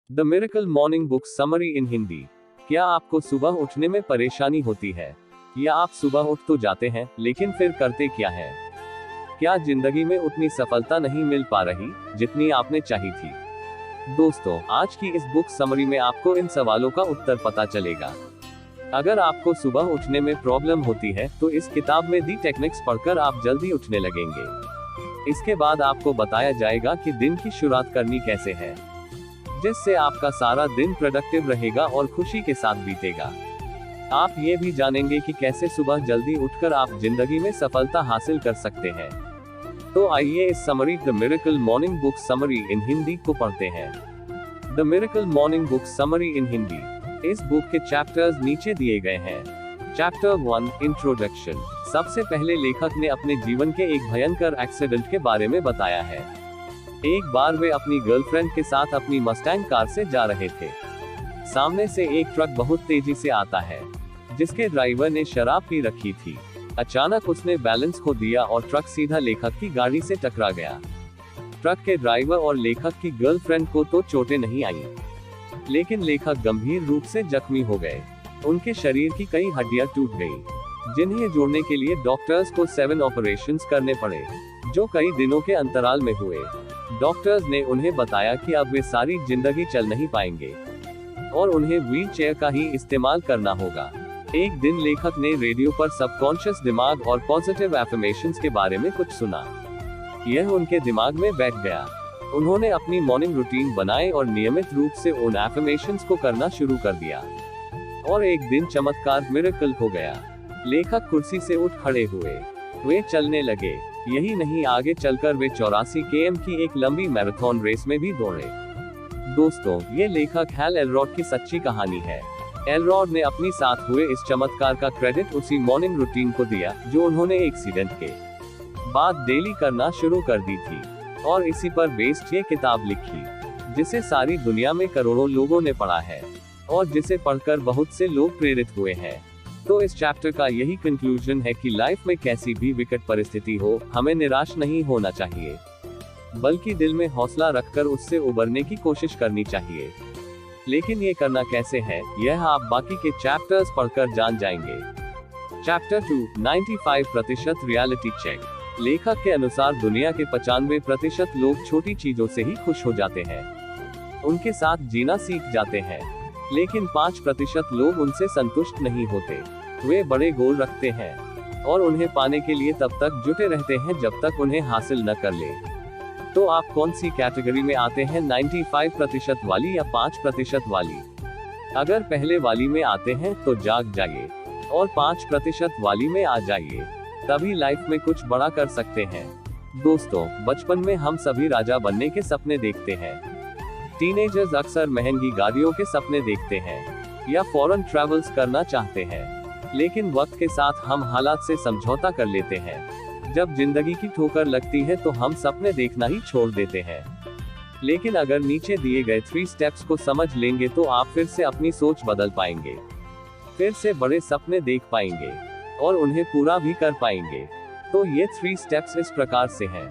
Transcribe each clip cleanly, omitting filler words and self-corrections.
The miracle morning book summary इन हिंदी। क्या आपको सुबह उठने में परेशानी होती है, या आप सुबह उठ तो जाते हैं लेकिन फिर करते क्या हैं? क्या जिंदगी में उतनी सफलता नहीं मिल पा रही जितनी आपने चाही थी? दोस्तों, आज की इस बुक समरी में आपको इन सवालों का उत्तर पता चलेगा। अगर आपको सुबह उठने में प्रॉब्लम होती है तो इस किताब में दी टेक्निक्स पढ़कर आप जल्दी उठने लगेंगे। इसके बाद आपको बताया जाएगा कि दिन की शुरुआत करनी कैसे है, जिससे आपका सारा दिन प्रोडक्टिव रहेगा और खुशी के साथ बीतेगा। आप ये भी जानेंगे कि कैसे सुबह जल्दी उठकर आप जिंदगी में सफलता हासिल कर सकते हैं। तो आइए इस summary the miracle morning book summary इन हिंदी को पढ़ते हैं। The miracle morning book summary इन हिंदी। इस बुक के चैप्टर्स नीचे दिए गए हैं। Chapter 1 introduction. सबसे पहले लेखक ने अपने जीवन के एक भयंकर एक्सीडेंट के बारे में बताया है। एक बार वे अपनी गर्लफ्रेंड के साथ अपनी मस्टैंग कार से जा रहे थे। सामने से एक ट्रक बहुत तेजी से आता है, जिसके ड्राइवर ने शराब पी रखी थी। अचानक उसने बैलेंस खो दिया और ट्रक सीधा लेखक की गाड़ी से टकरा गया। ट्रक के ड्राइवर और लेखक की गर्लफ्रेंड को तो चोटें नहीं आईं, लेकिन लेखक गंभीर रूप से जख्मी हो गए। उनके शरीर की कई हड्डियां टूट गईं, जिन्हें जोड़ने के लिए डॉक्टर्स को 7 ऑपरेशंस करने पड़े, जो कई दिनों के अंतराल में हुए। डॉक्टर्स ने उन्हें बताया कि अब वे सारी जिंदगी चल नहीं पाएंगे और उन्हें व्हीलचेयर का ही इस्तेमाल करना होगा। एक दिन लेखक ने रेडियो पर सबकॉन्शियस दिमाग और पॉजिटिव एफर्मेशंस के बारे में कुछ सुना। यह उनके दिमाग में बैठ गया। उन्होंने अपनी मॉर्निंग रूटीन बनाए और नियमित रूप से उन एफर्मेशंस को करना शुरू कर दिया। और एक दिन चमत्कार मिरेकल हो गया। लेखक कुर्सी से उठ खड़े हुए। वे चलने लगे। यही नहीं, आगे चलकर वे 84 km की एक लंबी मैराथन रेस में भी दौड़े। दोस्तों, ये लेखक हैल एलरॉड की सच्ची कहानी है। एलरॉड ने अपनी साथ हुए इस चमत्कार का क्रेडिट उसी मॉर्निंग रूटीन को दिया जो उन्होंने एक्सीडेंट के बाद डेली करना शुरू कर दी थी, और इसी पर बेस्ड ये किताब लिखी, जिसे सारी दुनिया में करोड़ों लोगों ने पढ़ा है और जिसे पढ़कर बहुत से लोग प्रेरित हुए हैं। तो इस चैप्टर का यही कंक्लूजन है कि लाइफ में कैसी भी विकट परिस्थिति हो, हमें निराश नहीं होना चाहिए, बल्कि दिल में हौसला रखकर उससे उबरने की कोशिश करनी चाहिए। लेकिन ये करना कैसे है, यह आप बाकी के चैप्टर्स पढ़कर जान जाएंगे। Chapter 2 95% reality check. लेखक के अनुसार दुनिया के 95% लोग छोटी चीजों से ही खुश हो जाते हैं, उनके साथ जीना सीख जाते हैं, लेकिन 5% लोग उनसे संतुष्ट नहीं होते। वे बड़े गोल रखते हैं और उन्हें पाने के लिए तब तक जुटे रहते हैं जब तक उन्हें हासिल न कर ले। तो आप कौन सी कैटेगरी में आते हैं, 95% वाली या 5% वाली? अगर पहले वाली में आते हैं तो जाग जाइए और 5% वाली में आ जाइए, तभी लाइफ में कुछ बड़ा कर सकते हैं। दोस्तों, बचपन में हम सभी राजा बनने के सपने देखते हैं। टीनेजर्स अक्सर महंगी गाड़ियों के सपने देखते हैं या फॉरेन ट्रैवल्स करना चाहते हैं, लेकिन वक्त के साथ हम हालात से समझौता कर लेते हैं। जब जिंदगी की ठोकर लगती है तो हम सपने देखना ही छोड़ देते हैं। लेकिन अगर नीचे दिए गए 3 स्टेप्स को समझ लेंगे तो आप फिर से अपनी सोच बदल पाएंगे, फिर से बड़े सपने देख पाएंगे और उन्हें पूरा भी कर पाएंगे। तो ये 3 स्टेप्स इस प्रकार से हैं।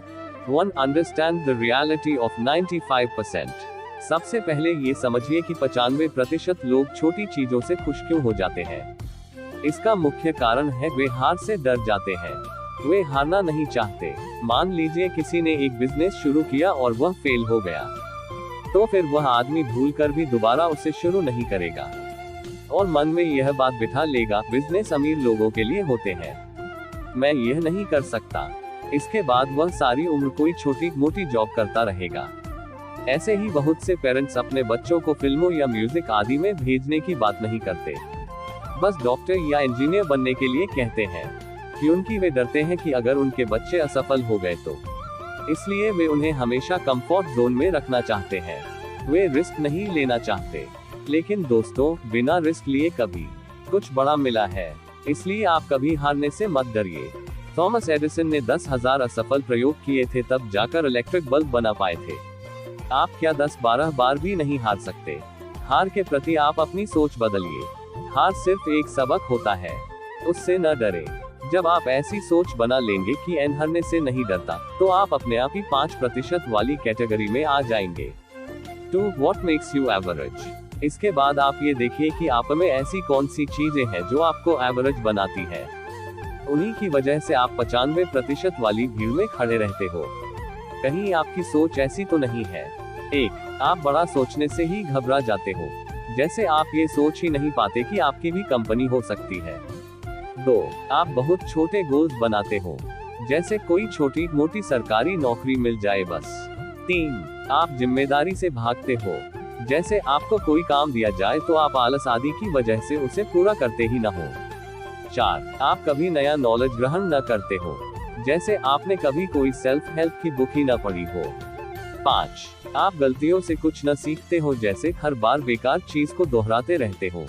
1. Understand the reality of 95%। सबसे पहले ये समझिए कि 95% लोग छोटी चीजों से खुश क्यों हो जाते हैं। इसका मुख्य कारण है वे हार से डर जाते हैं। वे हारना नहीं चाहते। मान लीजिए किसी ने एक बिजनेस शुरू किया और वह फेल हो गया, तो फिर वह आदमी भूलकर भी दोबारा उसे शुरू नहीं करेगा और मन में यह बात बिठा लेगा, बिजनेस अमीर लोगों के लिए होते हैं, मैं यह नहीं कर सकता। इसके बाद वह सारी उम्र कोई छोटी मोटी जॉब करता रहेगा। ऐसे ही बहुत से पेरेंट्स अपने बच्चों को फिल्मों या म्यूजिक आदि में भेजने की बात नहीं करते, बस डॉक्टर या इंजीनियर बनने के लिए कहते हैं, क्योंकि वे डरते हैं कि अगर उनके बच्चे असफल हो गए तो। इसलिए वे उन्हें हमेशा कंफर्ट जोन में रखना चाहते हैं। वे रिस्क नहीं लेना चाहते। लेकिन दोस्तों, बिना रिस्क लिए कभी कुछ बड़ा मिला है, इसलिए आप कभी हारने से मत डरिए। थॉमस एडिसन ने 10,000 असफल प्रयोग किए थे, तब जाकर इलेक्ट्रिक बल्ब बना पाए थे। आप क्या 10-12 बार भी नहीं हार सकते। हार के प्रति आप अपनी सोच बदलिए। हार सिर्फ एक सबक होता है, उससे न डरे। जब आप ऐसी सोच बना लेंगे कि एन हारने से नहीं डरता, तो आप अपने आप ही 5% वाली कैटेगरी में आ जाएंगे। 2. What makes you average? इसके बाद आप ये देखिए कि आप में ऐसी कौन सी चीजें हैं जो आपको एवरेज बनाती है। उन्हीं की वजह से आप 95% वाली भीड़ में खड़े रहते हो। कहीं आपकी सोच ऐसी तो नहीं है। 1. आप बड़ा सोचने से ही घबरा जाते हो। जैसे आप ये सोच ही नहीं पाते कि आपकी भी कंपनी हो सकती है। 2. आप बहुत छोटे गोल्स बनाते हो, जैसे कोई छोटी मोटी सरकारी नौकरी मिल जाए बस। 3. आप जिम्मेदारी से भागते हो, जैसे आपको कोई काम दिया जाए तो आप आलस आदि की वजह से उसे पूरा करते ही न हो। 4. आप कभी नया नॉलेज ग्रहण न करते हो, जैसे आपने कभी कोई सेल्फ हेल्प की बुक ही न पढ़ी हो। 5. आप गलतियों से कुछ न सीखते हो, जैसे हर बार बेकार चीज को दोहराते रहते हो।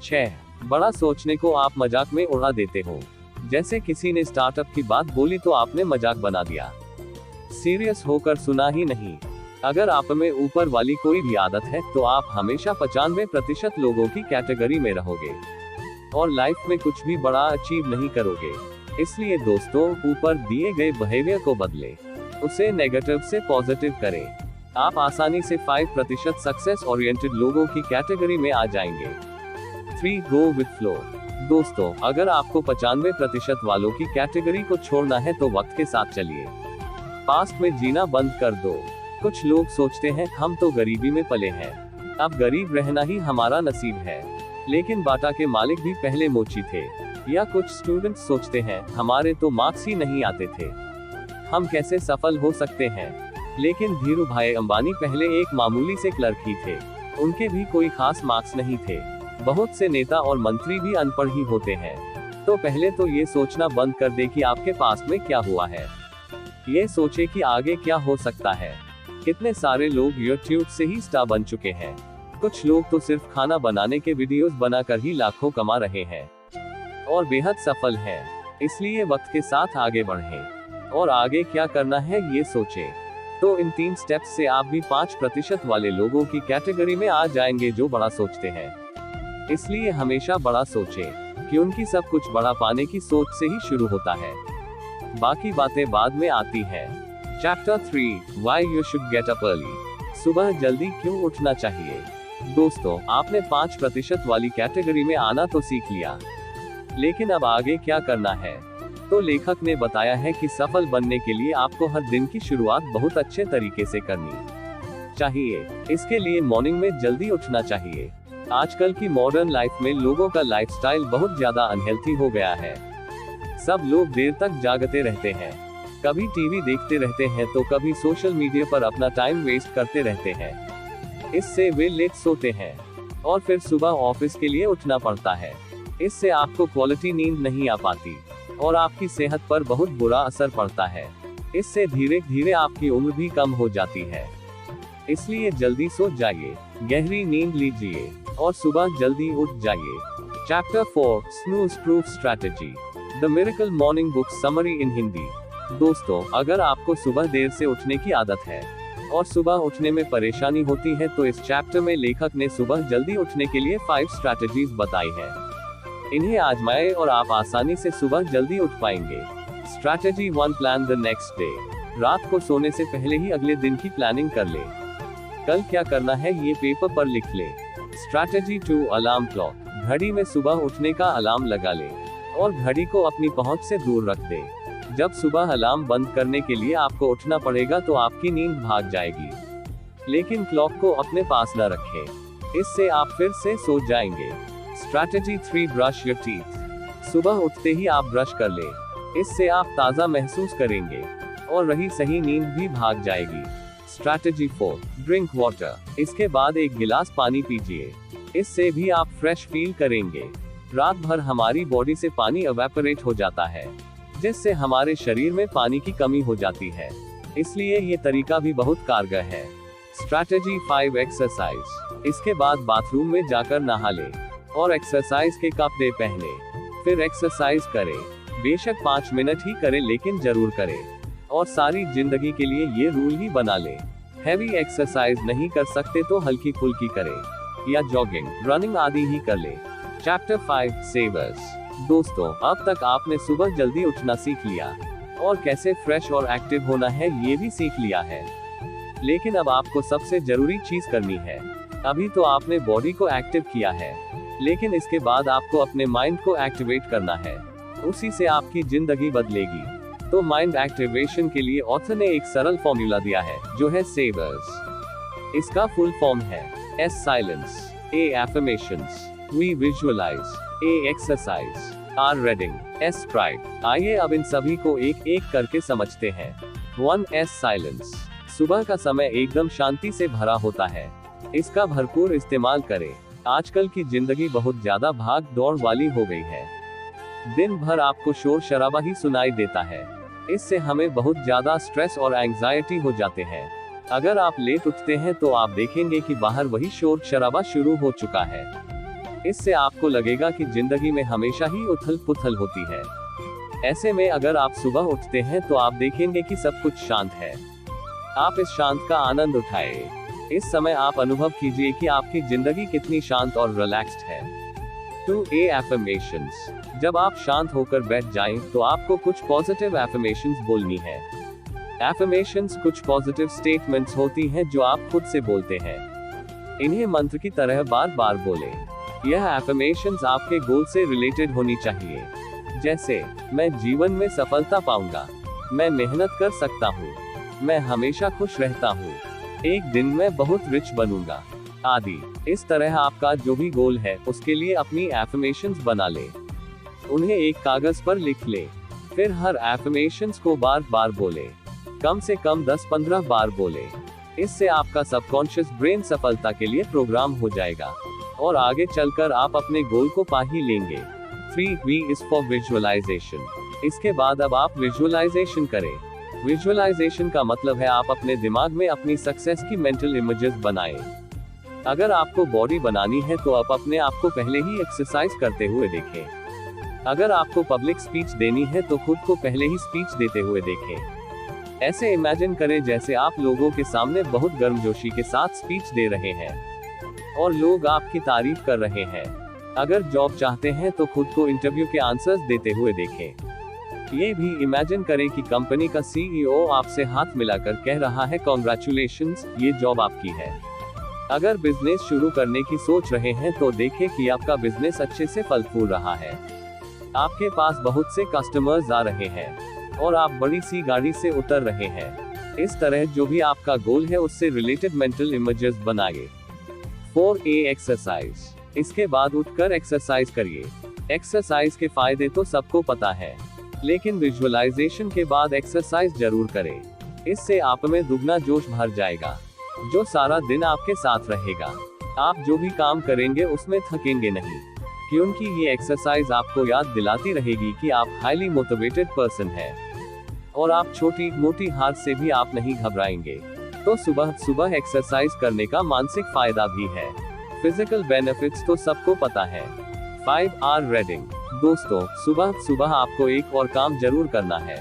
6. बड़ा सोचने को आप मजाक में उड़ा देते हो, जैसे किसी ने स्टार्टअप की बात बोली तो आपने मजाक बना दिया, सीरियस होकर सुना ही नहीं। अगर आप में ऊपर वाली कोई भी आदत है तो आप हमेशा 95% लोगों की कैटेगरी में रहोगे और लाइफ में कुछ भी बड़ा अचीव नहीं करोगे। इसलिए दोस्तों, ऊपर दिए गए बिहेवियर को बदले, उसे नेगेटिव से पॉजिटिव करें। आप आसानी से 5% सक्सेस ओरिएंटेड लोगों की कैटेगरी में आ जाएंगे। 3. Go with flow. दोस्तों, अगर आपको 95% वालों की कैटेगरी को छोड़ना है तो वक्त के साथ चलिए। पास्ट में जीना बंद कर दो। कुछ लोग सोचते हैं हम तो गरीबी में पले हैं, अब गरीब रहना ही हमारा नसीब है, लेकिन बाटा के मालिक भी पहले मोची थे। या कुछ स्टूडेंट्स सोचते हैं हमारे तो मार्क्स ही नहीं आते थे, हम कैसे सफल हो सकते हैं। लेकिन धीरू भाई अंबानी पहले एक मामूली से क्लर्क ही थे, उनके भी कोई खास मार्क्स नहीं थे। बहुत से नेता और मंत्री भी अनपढ़ ही होते हैं। तो पहले तो ये सोचना बंद कर दे कि आपके पास में क्या हुआ है, ये सोचे कि आगे क्या हो सकता है। कितने सारे लोग यूट्यूब से ही स्टार बन चुके हैं। कुछ लोग तो सिर्फ खाना बनाने के वीडियोस बनाकर ही लाखों कमा रहे हैं और बेहद सफल हैं। इसलिए वक्त के साथ आगे बढ़ें और आगे क्या करना है ये सोचें। तो इन 3 स्टेप्स से आप भी 5% वाले लोगों की कैटेगरी में आ जाएंगे जो बड़ा सोचते हैं। इसलिए हमेशा बड़ा सोचें, कि उनकी सब कुछ बड़ा पाने की सोच से ही शुरू होता है, बाकी बातें बाद में आती हैं। Chapter 3, Why you should get up early। सुबह जल्दी क्यों उठना चाहिए। दोस्तों, आपने 5% वाली कैटेगरी में आना तो सीख लिया, लेकिन अब आगे क्या करना है। तो लेखक ने बताया है कि सफल बनने के लिए आपको हर दिन की शुरुआत बहुत अच्छे तरीके से करनी चाहिए। इसके लिए मॉर्निंग में जल्दी उठना चाहिए। आजकल की मॉडर्न लाइफ में लोगों का लाइफस्टाइल बहुत ज्यादा अनहेल्थी हो गया है। सब लोग देर तक जागते रहते हैं, कभी टीवी देखते रहते हैं तो कभी सोशल मीडिया पर अपना टाइम वेस्ट करते रहते हैं। इससे वे लेट सोते हैं और फिर सुबह ऑफिस के लिए उठना पड़ता है। इससे आपको क्वालिटी नींद नहीं आ पाती और आपकी सेहत पर बहुत बुरा असर पड़ता है। इससे धीरे धीरे आपकी उम्र भी कम हो जाती है। इसलिए जल्दी सो जाइए, गहरी नींद लीजिए और सुबह जल्दी उठ जाइए। Chapter 4, snooze proof strategy, the miracle morning book summary इन हिंदी। दोस्तों, अगर आपको सुबह देर से उठने की आदत है और सुबह उठने में परेशानी होती है तो इस चैप्टर में लेखक ने सुबह जल्दी उठने के लिए 5 स्ट्रैटेजीज बताई है। इन्हें आजमाएं और आप आसानी से सुबह जल्दी उठ पाएंगे। Strategy 1, plan the next day. रात को सोने से पहले ही अगले दिन की प्लानिंग कर ले। कल क्या करना है ये पेपर पर लिख ले। Strategy 2, alarm clock. घड़ी में सुबह उठने का अलार्म लगा ले और घड़ी को अपनी पहुंच से दूर रख दे। जब सुबह अलार्म बंद करने के लिए आपको उठना पड़ेगा तो आपकी नींद भाग जाएगी, लेकिन क्लॉक को अपने पास न रखें, इससे आप फिर से सो जाएंगे। Strategy 3, brush your teeth. सुबह उठते ही आप ब्रश कर ले, इससे आप ताज़ा महसूस करेंगे और रही सही नींद भी भाग जाएगी। Strategy 4, drink water. इसके बाद एक गिलास पानी पीजिए, इससे भी आप फ्रेश फील करेंगे। रात भर हमारी बॉडी से पानी एवेपोरेट हो जाता है, जिससे हमारे शरीर में पानी की कमी हो जाती है, इसलिए ये तरीका भी बहुत कारगर है। Strategy 5, exercise. इसके बाद बाथरूम में जाकर नहा ले और एक्सरसाइज के कपड़े पहने, फिर एक्सरसाइज करें। बेशक 5 मिनट ही करें, लेकिन जरूर करें और सारी जिंदगी के लिए ये रूल ही बना ले। हैवी एक्सरसाइज नहीं कर सकते तो हल्की फुल्की करें या जॉगिंग, रनिंग आदि ही कर ले। चैप्टर 5, सेवर्स। दोस्तों, अब तक आपने सुबह जल्दी उठना सीख लिया और कैसे फ्रेश और एक्टिव होना है ये भी सीख लिया है। लेकिन अब आपको सबसे जरूरी चीज करनी है। अभी तो आपने बॉडी को एक्टिव किया है, लेकिन इसके बाद आपको अपने माइंड को एक्टिवेट करना है। उसी से आपकी जिंदगी बदलेगी। तो माइंड एक्टिवेशन के लिए ऑथर ने एक सरल फॉर्मूला दिया है, जो है सेवर्स। इसका फुल फॉर्म है S silence, A affirmations, V visualize, A exercise, R reading, S pride। आइए अब इन सभी को एक एक करके समझते हैं। 1 S silence। सुबह का समय एकदम शांति से भरा होता है। इसका भरपूर इस्तेमाल करें। आजकल की जिंदगी बहुत ज्यादा भाग दौड़ वाली हो गई है। दिन भर आपको शोर शराबा ही सुनाई देता है। इससे हमें बहुत ज्यादा स्ट्रेस और एंजाइटी हो जाते हैं। अगर आप लेट उठते हैं तो आप देखेंगे कि बाहर वही शोर शराबा शुरू हो चुका है। इससे आपको लगेगा कि जिंदगी में हमेशा ही उथल पुथल होती है। ऐसे में अगर आप सुबह उठते हैं तो आप देखेंगे कि सब कुछ शांत है। आप इस शांत का आनंद उठाएं। इस समय आप अनुभव कीजिए कि आपकी जिंदगी कितनी शांत और रिलैक्स्ड है। 2A affirmations. जब आप शांत होकर बैठ जाएं तो आपको कुछ पॉजिटिव एफर्मेशंस बोलनी है। एफर्मेशंस कुछ पॉजिटिव स्टेटमेंट्स होती हैं जो आप खुद से बोलते हैं। इन्हें मंत्र की तरह बार बार बोलें। यह एफर्मेशंस आपके गोल से रिलेटेड होनी चाहिए, जैसे मैं जीवन में सफलता पाऊंगा, मैं मेहनत कर सकता हूँ, मैं हमेशा खुश रहता हूँ, एक दिन मैं बहुत रिच बनूंगा, आदि। इस तरह आपका जो भी गोल है उसके लिए अपनी एफर्मेशंस बना ले। उन्हें एक कागज पर लिख ले। फिर हर एफर्मेशंस को बार बार बोले। कम से कम 10-15 बार बोले। इससे आपका सबकॉन्शियस ब्रेन सफलता के लिए प्रोग्राम हो जाएगा और आगे चलकर आप अपने गोल को पा ही लेंगे। 3V is for visualization। इसके बाद अब आप विजुअलाइजेशन करें। विजुअलाइजेशन का मतलब है आप अपने दिमाग में अपनी सक्सेस की मेंटल इमेजेस बनाएं। अगर आपको बॉडी बनानी है तो आप अपने आप को पहले ही एक्सरसाइज करते हुए देखें। अगर आपको पब्लिक स्पीच देनी है तो खुद को पहले ही स्पीच देते हुए देखें। ऐसे इमेजिन करें जैसे आप लोगों के सामने बहुत गर्मजोशी के साथ स्पीच दे रहे हैं और लोग आपकी तारीफ कर रहे हैं। अगर जॉब चाहते हैं तो खुद को इंटरव्यू के आंसर्स देते हुए देखें। ये भी इमेजिन करें कि कंपनी का CEO आपसे हाथ मिलाकर कह रहा है कॉन्ग्रेचुलेशंस, ये जॉब आपकी है। अगर बिजनेस शुरू करने की सोच रहे हैं तो देखें कि आपका बिजनेस अच्छे से फल फूल रहा है। आपके पास बहुत से कस्टमर्स आ रहे हैं और आप बड़ी सी गाड़ी से उतर रहे हैं। इस तरह जो भी आपका गोल है उससे रिलेटेड मेंटल इमेजेस बनाइए। 4A exercise. इसके बाद उठकर एक्सरसाइज करिए। एक्सरसाइज के फायदे तो सबको पता है, लेकिन विजुअलाइजेशन के बाद एक्सरसाइज जरूर करें। इससे आप में दुगना जोश भर जाएगा, जो सारा दिन आपके साथ रहेगा। आप जो भी काम करेंगे उसमें थकेंगे नहीं, क्योंकि ये एक्सरसाइज आपको याद दिलाती रहेगी कि आप हाईली मोटिवेटेड पर्सन हैं और आप छोटी मोटी हार से भी आप नहीं घबराएंगे। तो सुबह सुबह एक्सरसाइज करने का मानसिक फायदा भी है। फिजिकल बेनिफिट्स तो सबको पता है। 5R reading. दोस्तों, सुबह सुबह आपको एक और काम जरूर करना है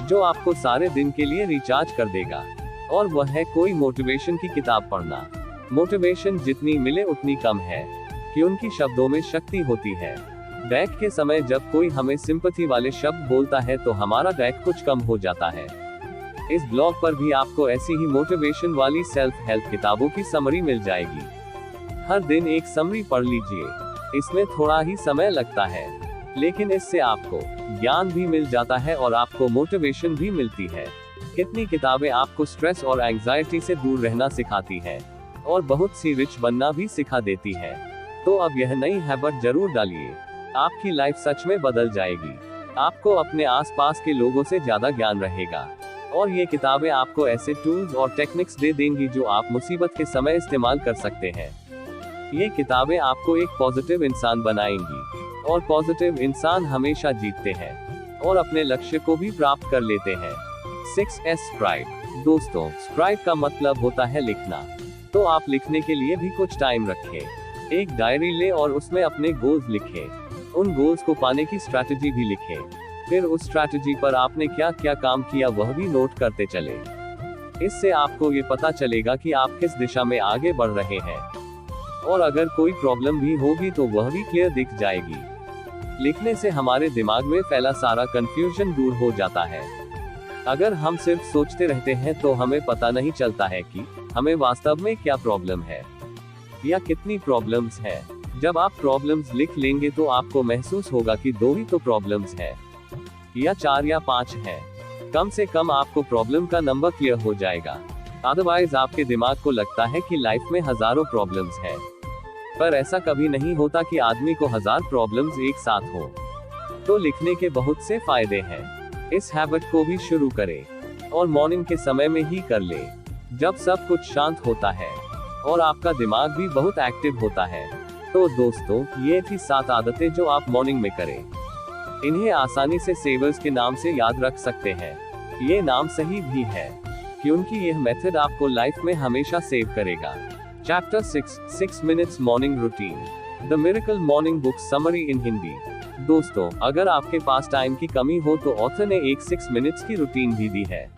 जो आपको सारे दिन के लिए रिचार्ज कर देगा, और वह है कोई मोटिवेशन की किताब पढ़ना। मोटिवेशन जितनी मिले उतनी कम है, क्योंकि शब्दों में शक्ति होती है। डैक के समय जब कोई हमें सिंपैथी वाले शब्द बोलता है तो हमारा डैक कुछ कम हो जाता है। इस ब्लॉग पर भी आपको ऐसी ही मोटिवेशन वाली सेल्फ हेल्प किताबों की समरी मिल जाएगी। हर दिन एक समरी पढ़ लीजिए। इसमें थोड़ा ही समय लगता है, लेकिन इससे आपको ज्ञान भी मिल जाता है और आपको मोटिवेशन भी मिलती है। कितनी किताबें आपको स्ट्रेस और एंजाइटी से दूर रहना सिखाती है और बहुत सी रिच बनना भी सिखा देती है। तो अब यह नई हैबिट जरूर डालिए। आपकी लाइफ सच में बदल जाएगी। आपको अपने आसपास के लोगों से ज्यादा ज्ञान रहेगा और ये किताबें आपको ऐसे टूल्स और टेक्निक्स दे देंगी जो आप मुसीबत के समय इस्तेमाल कर सकते हैं। ये किताबें आपको एक पॉजिटिव इंसान बनाएंगी और पॉजिटिव इंसान हमेशा जीतते हैं और अपने लक्ष्य को भी प्राप्त कर लेते हैं। 6S scribe. दोस्तों, स्क्राइब का मतलब होता है लिखना। तो आप लिखने के लिए भी कुछ टाइम रखें। एक डायरी ले और उसमें अपने गोल्स लिखें। उन गोल्स को पाने की स्ट्रैटेजी भी लिखें। फिर उस स्ट्रैटेजी पर आपने क्या क्या काम किया वह भी नोट करते चले। इससे आपको ये पता चलेगा कि आप किस दिशा में आगे बढ़ रहे हैं, और अगर कोई प्रॉब्लम भी होगी तो वह भी क्लियर दिख जाएगी। लिखने से हमारे दिमाग में फैला सारा कंफ्यूजन दूर हो जाता है। अगर हम सिर्फ सोचते रहते हैं तो हमें पता नहीं चलता है कि हमें वास्तव में क्या प्रॉब्लम है या कितनी प्रॉब्लम्स है। जब आप प्रॉब्लम्स लिख लेंगे तो आपको महसूस होगा कि 2 ही तो प्रॉब्लम्स है या 4 या 5 है। कम से कम आपको प्रॉब्लम का नंबर क्लियर हो जाएगा। अदरवाइज आपके दिमाग को लगता है कि लाइफ में हजारों प्रॉब्लम्स है, पर ऐसा कभी नहीं होता कि आदमी को 1000 प्रॉब्लम्स एक साथ हो। तो लिखने के बहुत से फायदे हैं। इस हैबिट को भी शुरू करें और मॉर्निंग के समय में ही कर ले, जब सब कुछ शांत होता है और आपका दिमाग भी बहुत एक्टिव होता है। तो दोस्तों, ये थी 7 आदतें जो आप मॉर्निंग में करें। इन्हें आसानी से सेवर्स के नाम से याद रख सकते हैं। ये नाम सही भी है, क्योंकि यह मेथड आपको लाइफ में हमेशा सेव करेगा। Chapter 6 minutes morning routine, the miracle morning book summary इन हिंदी। दोस्तों, अगर आपके पास टाइम की कमी हो तो ऑथर ने एक 6 मिनट्स की रूटीन भी दी है,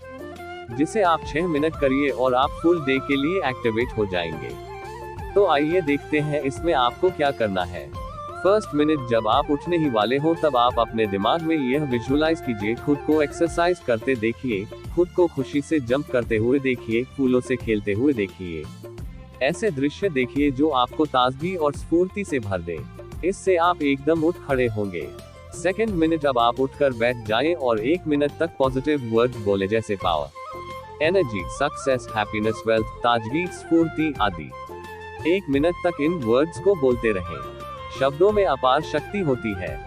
जिसे आप 6 मिनट करिए और आप फुल डे के लिए एक्टिवेट हो जाएंगे। तो आइए देखते हैं इसमें आपको क्या करना है। फर्स्ट मिनट, जब आप उठने ही वाले हो तब आप अपने दिमाग में यह विजुअलाइज कीजिए, खुद को एक्सरसाइज करते देखिए, खुद को खुशी से जंप करते हुए देखिए, फूलों से खेलते हुए देखिए। ऐसे दृश्य देखिए जो आपको ताजगी और स्फूर्ति से भर दे। इससे आप एकदम उठ खड़े होंगे। सेकंड मिनट, अब आप उठकर बैठ जाएं और 1 मिनट तक पॉजिटिव वर्ड्स बोले, जैसे power, energy, success, happiness, wealth, ताजगी, स्फूर्ति आदि। 1 मिनट तक इन वर्ड्स को बोलते रहें। शब्दों में अपार शक्ति होती है।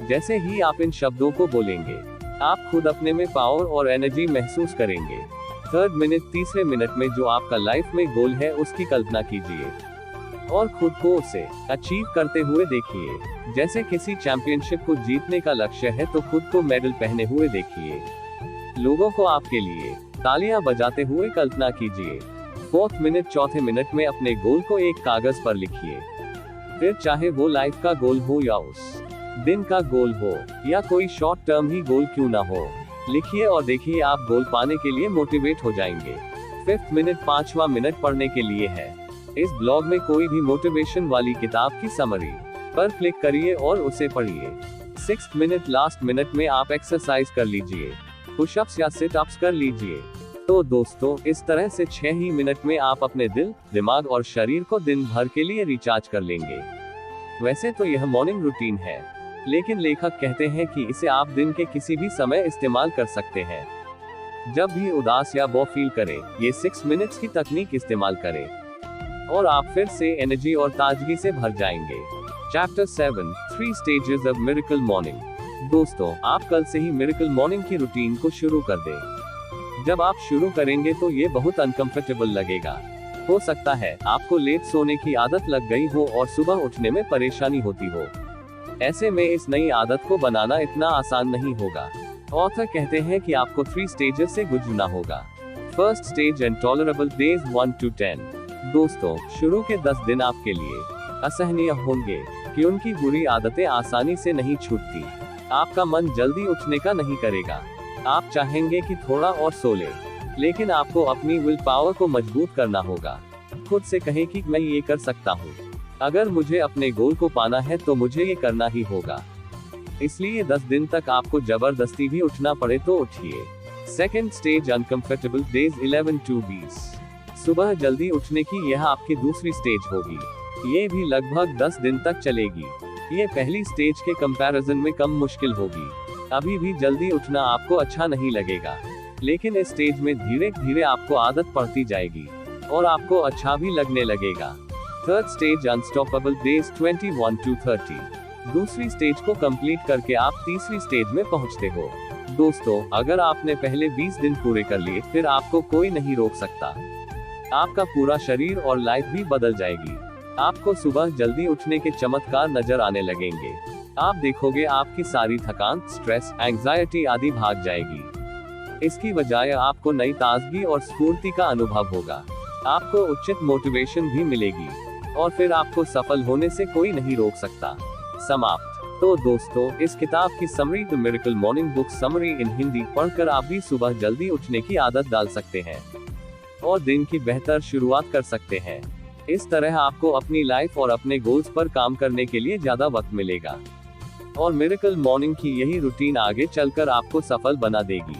जैसे ही आप इन शब्दों को बोलेंगे, आप खुद अपने में पावर और एनर्जी महसूस करेंगे। थर्ड मिनट, तीसरे मिनट में जो आपका लाइफ में गोल है उसकी कल्पना कीजिए और खुद को उसे अचीव करते हुए देखिए। जैसे किसी चैंपियनशिप को जीतने का लक्ष्य है तो खुद को मेडल पहने हुए देखिए। लोगों को आपके लिए तालियां बजाते हुए कल्पना कीजिए। फोर्थ मिनट, चौथे मिनट में अपने गोल को एक कागज पर लिखिए। फिर चाहे वो लाइफ का गोल हो या उस दिन का गोल हो या कोई शॉर्ट टर्म ही गोल क्यों ना हो, लिखिए और देखिए आप गोल पाने के लिए मोटिवेट हो जाएंगे। फिफ्थ मिनट, 5वां मिनट पढ़ने के लिए है। इस ब्लॉग में कोई भी मोटिवेशन वाली किताब की समरी पर क्लिक करिए और उसे पढ़िए। सिक्स्थ मिनट, लास्ट मिनट में आप एक्सरसाइज कर लीजिए, पुशअप्स या सिट अप्स कर लीजिए। तो दोस्तों, इस तरह से 6 ही मिनट में आप अपने दिल, दिमाग और शरीर को दिन भर के लिए रिचार्ज कर लेंगे। वैसे तो यह मॉर्निंग रूटीन है, लेकिन लेखक कहते हैं कि इसे आप दिन के किसी भी समय इस्तेमाल कर सकते हैं। जब भी उदास या बो फील करें, ये 6 मिनट्स की तकनीक इस्तेमाल करें और आप फिर से एनर्जी और ताजगी से भर जाएंगे। Chapter 7, 3 stages of miracle morning. दोस्तों, आप कल से ही मिरेकल मॉर्निंग की रूटीन को शुरू कर दें। जब आप शुरू करेंगे तो ये बहुत अनकंफर्टेबल लगेगा। हो सकता है आपको लेट सोने की आदत लग गई हो और सुबह उठने में परेशानी होती हो। ऐसे में इस नई आदत को बनाना इतना आसान नहीं होगा। ऑथर कहते हैं कि आपको 3 स्टेजेस से गुजरना होगा। First stage, intolerable days 1 to 10। दोस्तों, शुरू के 10 दिन आपके लिए असहनीय होंगे, क्योंकि बुरी आदतें आसानी से नहीं छूटती। आपका मन जल्दी उठने का नहीं करेगा। आप चाहेंगे कि थोड़ा और सो ले, लेकिन आपको अपनी विल पावर को मजबूत करना होगा। खुद से कहें कि मैं ये कर सकता हूँ। अगर मुझे अपने गोल को पाना है तो मुझे ये करना ही होगा। इसलिए 10 दिन तक आपको जबरदस्ती भी उठना पड़े तो उठिए। Second stage, uncomfortable days 11 to 20। सुबह जल्दी उठने की यह आपकी दूसरी स्टेज होगी। ये भी लगभग 10 दिन तक चलेगी। ये पहली स्टेज के कंपैरिजन में कम मुश्किल होगी। अभी भी जल्दी उठना आपको अच्छा नहीं लगेगा, लेकिन इस स्टेज में धीरे धीरे आपको आदत पड़ती जाएगी और आपको अच्छा भी लगने लगेगा। Third stage, unstoppable days 21 to 30। दूसरी स्टेज को कंप्लीट करके आप तीसरी स्टेज में पहुंचते हो। दोस्तों, अगर आपने पहले 20 दिन पूरे कर लिए, फिर आपको कोई नहीं रोक सकता। आपका पूरा शरीर और लाइफ भी बदल जाएगी। आपको सुबह जल्दी उठने के चमत्कार नजर आने लगेंगे। आप देखोगे आपकी सारी थकान, स्ट्रेस, एंजाइटी आदि भाग जाएगी। इसकी बजाय आपको नई ताजगी और स्फूर्ति का अनुभव होगा। आपको उचित मोटिवेशन भी मिलेगी और फिर आपको सफल होने से कोई नहीं रोक सकता। समाप्त। तो दोस्तों, इस किताब की summary, the miracle morning book summary इन हिंदी, पढ़कर आप भी सुबह जल्दी उठने की आदत डाल सकते हैं और दिन की बेहतर शुरुआत कर सकते हैं। इस तरह आपको अपनी लाइफ और अपने गोल्स पर काम करने के लिए ज्यादा वक्त मिलेगा और मिरेकल मॉर्निंग की यही रूटीन आगे चलकर आपको सफल बना देगी।